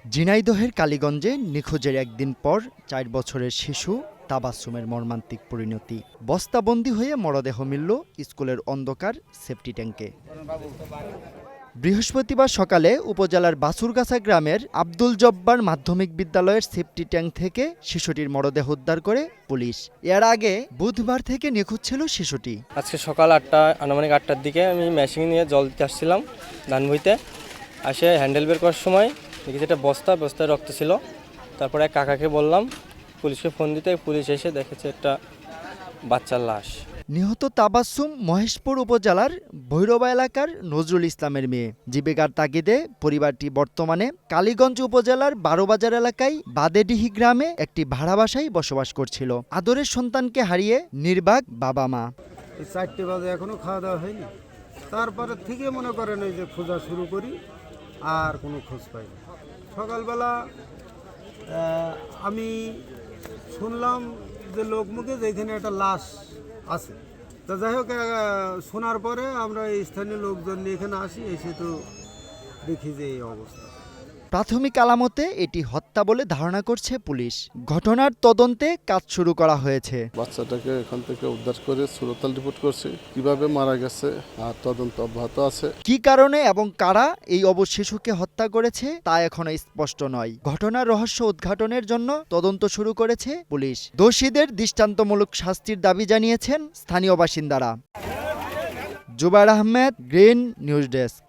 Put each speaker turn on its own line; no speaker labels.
ঝিনাইদহের কালীগঞ্জে নিখোঁজের একদিন পর ৪ বছরের শিশু তাবাসসুমের মর্মান্তিক পরিণতি। বস্তাবন্দি হয়ে মরদেহ মিলল স্কুলের অন্ধকার সেফটি ট্যাঙ্কে। বৃহস্পতিবার সকালে উপজেলার বাছুরগাছা গ্রামের আব্দুল জব্বার মাধ্যমিক বিদ্যালয়ের সেফটি ট্যাঙ্ক থেকে শিশুটির মরদেহ উদ্ধার করে পুলিশ। এর আগে বুধবার থেকে নিখোঁজ ছিল শিশুটি।
আজকে সকাল আনুমানিক 8টার দিকে আমি মেশিন নিয়ে জল দিতে আসছিলাম ধান বইতে। আসে হ্যান্ডেল বের করার সময় দেখি যেটা বস্তায় রক্ত ছিল। তারপরে এক কাকাকে বললাম পুলিশকে ফোন দিতে, পুলিশ এসে দেখেছে একটা বাচ্চার লাশ।
নিহত তাবাসসুম মহেশপুর উপজেলার ভৈরবা এলাকার নজরুল ইসলামের মেয়ে। জীবিকার তাগিদে পরিবারটি বর্তমানে কালীগঞ্জ উপজেলার 12 বাজার এলাকায় বাদেডিহি গ্রামে একটি ভাড়া বাসায় বসবাস করছিল। আদরের সন্তানকে হারিয়ে নির্বাক বাবা মা।
4টে বাজে এখনো খাওয়া দাওয়া হয়নি। তারপরে থেকে মনে করেন এই যে খোঁজা শুরু করি, আর কোনো খোঁজ পাই না। সকালবেলা আমি শুনলাম যে লোকমুখে যেখানে একটা লাশ আছে। তো যাই হোক, শোনার পরে আমরা এই স্থানীয় লোকজন নিয়ে এখানে আসি। এসে তো দেখি যে এই অবস্থা।
প্রাথমিক আলামতে এটি হত্যা বলে ধারণা করছে পুলিশ। ঘটনার তদন্তে কাজ শুরু করা হয়েছে।
বাচ্চাটাকে এখান থেকে উদ্ধার করে সুরতাল রিপোর্ট করছে, কিভাবে মারা গেছে আর তদন্ত অব্যাহত আছে।
কি কারণে এবং কারা এই অবশ শিশুকে হত্যা করেছে তা এখনো স্পষ্ট নয়। ঘটনার রহস্য উদ্ঘাটনের জন্য তদন্ত শুরু করেছে পুলিশ। দোষীদের দৃষ্টান্তমূলক শাস্তির দাবি জানিয়েছেন স্থানীয় বাসিন্দারা। Zubayer Ahmed, Green News desk.